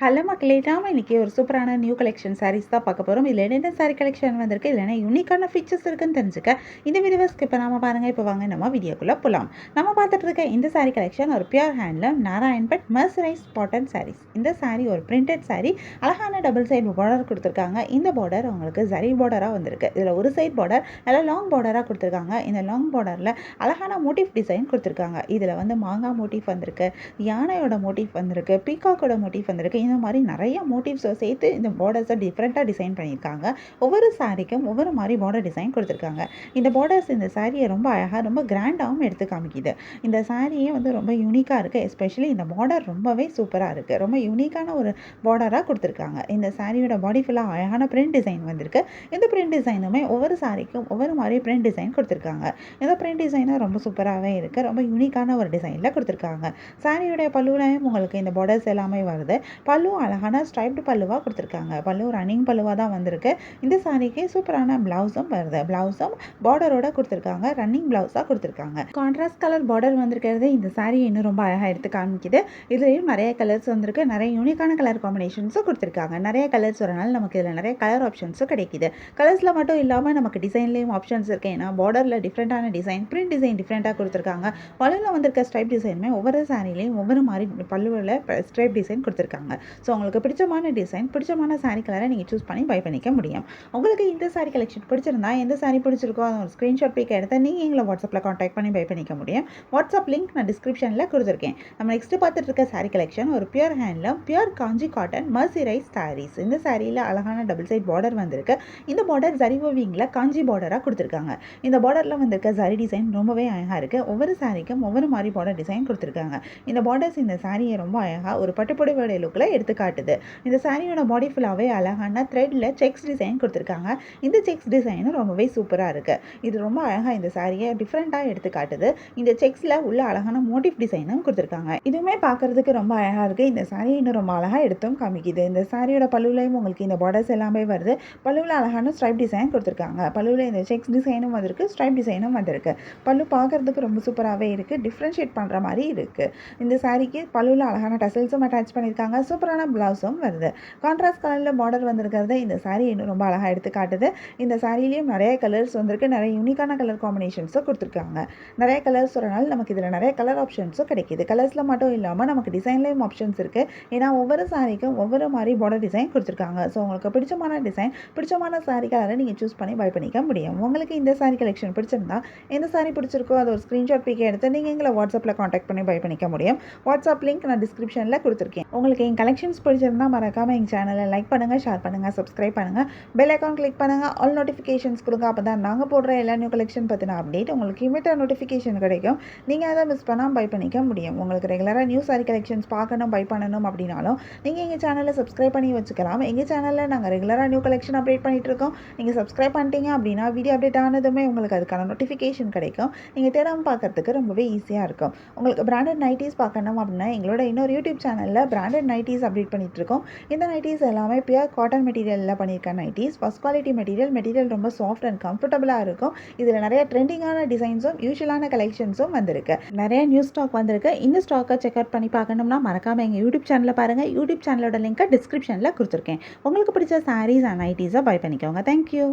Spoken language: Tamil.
ஹலோ மக்களே, நாம இன்னைக்கு ஒரு சூப்பரான நியூ கலெக்ஷன் சாரீஸ் தான் பார்க்க போகிறோம். இதில் என்னென்ன சாரீ கலெக்ஷன் வந்திருக்கு, இல்லைன்னா யூனிக்கான ஃபீச்சர்ஸ் இருக்குன்னு தெரிஞ்சுக்க இந்த வீடியோவை ஸ்கிப் பண்ணாமல் பாருங்கள். இப்போ வாங்க நம்ம வீடியோக்குள்ளே போகலாம். நம்ம பார்த்துட்டு இருக்க இந்த சாரீ கலெக்ஷன் ஒரு பியூர் ஹேண்ட்லூம் நாராயண்பட் மர்சரைஸ்ட் காட்டன் சாரீஸ். இந்த சாரீ ஒரு பிரிண்டட் சாரீ, அழகான டபுள் சைடு பார்டர் கொடுத்துருக்காங்க. இந்த பார்டர் உங்களுக்கு ஜரி பார்டராக வந்திருக்கு. இதில் ஒரு சைட் பார்டர் நல்லா லாங் பார்டராக கொடுத்துருக்காங்க. இந்த லாங் பார்டரில் அழகான மோட்டிவ் டிசைன் கொடுத்துருக்காங்க. இதில் மாங்காய் மோட்டிவ் வந்திருக்கு, யானையோட மோட்டிவ் வந்திருக்கு, பீகாக்கோட மோட்டிவ் வந்திருக்கு. இந்த மாதிரி நிறைய மோட்டிவ்ஸை சேர்த்து இந்த பார்டர்ஸை டிஃப்ரெண்ட்டாக டிசைன் பண்ணியிருக்காங்க. ஒவ்வொரு சாரிக்கும் ஒவ்வொரு மாதிரி பார்டர் டிசைன் கொடுத்துருக்காங்க. இந்த பார்டர்ஸ் இந்த சாரியை ரொம்ப அழகாக ரொம்ப கிராண்டாகவும் எடுத்து காமிக்குது. இந்த சாரியே ரொம்ப யூனிக்காக இருக்குது. எஸ்பெஷலி இந்த பார்டர் ரொம்பவே சூப்பராக இருக்குது. ரொம்ப யூனிக்கான ஒரு பார்டராக கொடுத்துருக்காங்க. இந்த சாரியோட பாடி ஃபுல்லாக அழகான பிரிண்ட் டிசைன் வந்திருக்கு. இந்த பிரிண்ட் டிசைனுமே ஒவ்வொரு சாரிக்கும் ஒவ்வொரு மாதிரி பிரிண்ட் டிசைன் கொடுத்துருக்காங்க. இந்த பிரிண்ட் டிசைனும் ரொம்ப சூப்பராகவே இருக்குது. ரொம்ப யூனிக்கான ஒரு டிசைனில் கொடுத்துருக்காங்க. சாரியோடைய பல்லுலையும் உங்களுக்கு இந்த பார்டர்ஸ் எல்லாமே வருது. பல்லு அழகான ஸ்ட்ரைப்டு பல்லுவாக கொடுத்துருக்காங்க. பல்லு ரன்னிங் பல்லுவாக தான் வந்திருக்கு. இந்த சாரிக்கு சூப்பரான பிளவுஸும் வருது. பிளவுஸும் பார்டரோட கொடுத்துருக்காங்க. ரன்னிங் பிளவுஸாக கொடுத்துருக்காங்க. கான்ட்ராஸ்ட் கலர் பார்டர் வந்திருக்கிறது இந்த சாரி இன்னும் ரொம்ப அழகாக எடுத்து காமிக்குது. இதுலேயும் நிறைய கலர்ஸ் வந்திருக்கு. நிறைய யூனிக்கான கலர் காம்பினேஷன்ஸும் கொடுத்துருக்காங்க. நிறைய கலர்ஸ் வரனால நமக்கு இதில் நிறைய கலர் ஆப்ஷன்ஸும் கிடைக்குது. கலர்ஸில் மட்டும் இல்லாமல் நமக்கு டிசைன்லேயும் ஆப்ஷன்ஸ் இருக்குது. ஏன்னா பார்டரில் டிஃப்ரெண்ட்டான டிசைன், பிரிண்ட் டிசைன் டிஃப்ரெண்ட்டாக கொடுத்துருக்காங்க. பல்லுவில் வந்திருக்க ஸ்ட்ரைப் டிசைனுமே ஒவ்வொரு சாரிலையும் ஒவ்வொரு மாதிரி பல்லுவில் ஸ்ட்ரைப் டிசைன் கொடுத்துருக்காங்க. ஸோ உங்களுக்கு பிடிச்சமான டிசைன், பிடிச்சமான சாரீ கலரை நீங்கள் சூஸ் பண்ணி பை பண்ணிக்க முடியும். உங்களுக்கு இந்த சாரீ கலெக்ஷன் பிடிச்சிருந்தா, எந்த சாரீ பிடிச்சிருக்கோ அதை ஒரு ஸ்க்ரீன்ஷாட் பிக் எடுத்து நீங்கள் எங்களை வாட்ஸ்அப்பில் காண்டாக்ட் பண்ணி பை பண்ணிக்க முடியும். வாட்ஸ்அப் லிங்க் நான் டிஸ்கிரிப்ஷனில் கொடுத்துருக்கேன். நம்ம நெக்ஸ்ட் பார்த்துட்டு இருக்க சாரீ கலெக்ஷன் ஒரு பியூர் ஹேண்ட்லூம் பியூர் காஞ்சி காட்டன் மர்சரைஸ்ட் சாரீஸ். இந்த சாரியில் அழகான டபுள் சைட் பார்டர் வந்திருக்கு. இந்த பார்டர் ஜரி ஓவியங்களில் காஞ்சி பார்டராக கொடுத்துருக்காங்க. இந்த பார்டரில் வந்திருக்க ஜரி டிசைன் ரொம்பவே அழகாக இருக்குது. ஒவ்வொரு சாரிக்கும் ஒவ்வொரு மாதிரி பார்டர் டிசைன் கொடுத்துருக்காங்க. இந்த பார்டர்ஸ் இந்த சாரியை ரொம்ப அழகாக ஒரு பட்டுப்புடவையோட லுக்கில் எடுத்து காட்டுது. இந்த சாரியோட பாடி ஃபுல்லாகவே அழகான த்ரெட்டில் செக்ஸ் டிசைன் கொடுத்துருக்காங்க. இந்த செக்ஸ் டிசைனும் ரொம்பவே சூப்பராக இருக்குது. இது ரொம்ப அழகாக இந்த சாரியை டிஃப்ரெண்ட்டாக எடுத்து காட்டுது. இந்த செக்ஸில் உள்ள அழகான மோட்டிவ் டிசைனும் கொடுத்துருக்காங்க. இதுவுமே பார்க்குறதுக்கு ரொம்ப அழகாக இருக்குது. இந்த சாரியை இன்னும் ரொம்ப அழகாக எடுத்தும் காமிக்குது. இந்த சாரியோட பல்லுலையும் உங்களுக்கு இந்த பார்டர்ஸ் எல்லாமே வருது. பல்லுவில் அழகான ஸ்ட்ரைப் டிசைன் கொடுத்துருக்காங்க. பல்லுவில் இந்த செக்ஸ் டிசைனும் வந்திருக்கு, ஸ்ட்ரைப் டிசைனும் வந்திருக்கு. பல்லு பார்க்குறதுக்கு ரொம்ப சூப்பராகவே இருக்குது. டிஃப்ரென்ஷியேட் பண்ணுற மாதிரி இருக்குது. இந்த சாரிக்கு பல்லுவில் அழகான டசல்ஸும் அட்டாச் பண்ணியிருக்காங்க. சூப்பரான பிளவுஸும் வருது. கான்ட்ராஸ்ட் கலரில் பார்டர் வந்திருக்கிறது இந்த சாரீ இன்னும் ரொம்ப அழகாக எடுத்து காட்டுது. இந்த சாரிலையும் நிறைய கலர்ஸ் வந்திருக்கு. நிறைய யூனிக்கான கலர் காம்பினேஷன்ஸும் கொடுத்துருக்காங்க. நிறைய கலர்ஸ் வரனால நமக்கு இதில் நிறைய கலர் ஆப்ஷன்ஸும் கிடைக்கிது. கலர்ஸில் மட்டும் இல்லாமல் நமக்கு டிசைன்லேயும் ஆப்ஷன்ஸ் இருக்குது. ஏன்னா ஒவ்வொரு சாரிக்கும் ஒவ்வொரு மாதிரி பார்டர் டிசைன் கொடுத்துருக்காங்க. ஸோ உங்களுக்கு பிடிச்சமான டிசைன், பிடிச்சமான சாரீ கலரை நீங்கள் சூஸ் பண்ணி பை பண்ணிக்க முடியும். உங்களுக்கு இந்த சாரீ கலெக்ஷன் பிடிச்சிருந்தா, எந்த சாரீ பிடிச்சிருக்கோ அதை ஒரு ஸ்க்ரீன்ஷாட் பிக் எடுத்து நீங்கள் எங்களை வாட்ஸ்அப்பில் காண்டாக்ட் பண்ணி பை பண்ணிக்க முடியும். வாட்ஸ்அப் லிங்க் நான் டிஸ்கிரிப்ஷனில் கொடுத்துருக்கேன். உங்களுக்கு என் கலெக்ஷன்ஸ் பிடிச்சிருந்தா மறக்காமல் எங்கள் சேனலை லைக் பண்ணுங்கள், ஷேர் பண்ணுங்கள், சப்ஸ்கிரைப் பண்ணுங்கள், பெல் ஐக்கான் கிளிக் பண்ணுங்கள், ஆல் நோட்டிஃபிகேஷன்ஸ் கொடுங்க. அப்போ தான் நாங்கள் போடுற எல்லா நியூ கலெக்ஷன் பற்றின அப்டேட் உங்களுக்கு இமீடியட்டாக நோட்டிஃபிகேஷன் கிடைக்கும். நீங்கள் அதை மிஸ் பண்ணாமல் பை பண்ணிக்க முடியும். உங்களுக்கு ரெகுலராக நியூ சாரி கலெக்ஷன்ஸ் பார்க்கணும், பை பண்ணணும் அப்படின்னாலும் நீங்கள் எங்கள் சேனலை சப்ஸ்கிரைப் பண்ணி வச்சுக்கலாம். எங்கள் சேனலில் நாங்கள் ரெகுலராக நியூ கலெக்ஷன் அப்டேட் பண்ணிகிட்டு இருக்கோம். நீங்கள் சப்ஸ்கிரைப் பண்ணிட்டீங்க அப்படின்னா வீடியோ அப்டேட் ஆனதுமே உங்களுக்கு அதுக்கான நோட்டிஃபிகேஷன் கிடைக்கும். நீங்கள் தேடாமல் பார்க்கறதுக்கு ரொம்பவே ஈஸியாக இருக்கும். உங்களுக்கு பிராண்டட் நைட்டிஸ் பார்க்கணும் அப்படின்னா எங்களோட இன்னொரு யூடியூப் சேனலில் பிராண்டட் நைட்டிஸ் அப்டேட் பண்ணிட்டு இருக்கோம். இந்த நைட்டிஸ் எல்லாமே பியூர் காட்டன் மெட்டீரியலில் பண்ணியிருக்க நைட்டிஸ். ஃபர்ஸ்ட் குவாலிட்டி மெட்டீரியல் ரொம்ப சாஃப்ட் அண்ட் கம்ஃபர்டபுளாக இருக்கும். இதில் நிறைய ட்ரெண்டிங்கான டிசைன்ஸும் யூஷுவலான கலெக்ஷன்ஸும் வந்திருக்கு. நிறைய நியூ ஸ்டாக் வந்திருக்கு. இந்த ஸ்டாக்கை செக் அவுட் பண்ணி பார்க்கணும்னா மறக்காமல் எங்கள் யூடியூப் சேனலில் பாருங்கள். யூடியூப் சேனலோட லிங்க்கை டிஸ்கிரிப்ஷனில் கொடுத்துருக்கேன். உங்களுக்கு பிடிச்ச சாரீஸ் அண்ட் நைட்டிஸை பை பண்ணிக்கோங்க. தேங்க்யூ.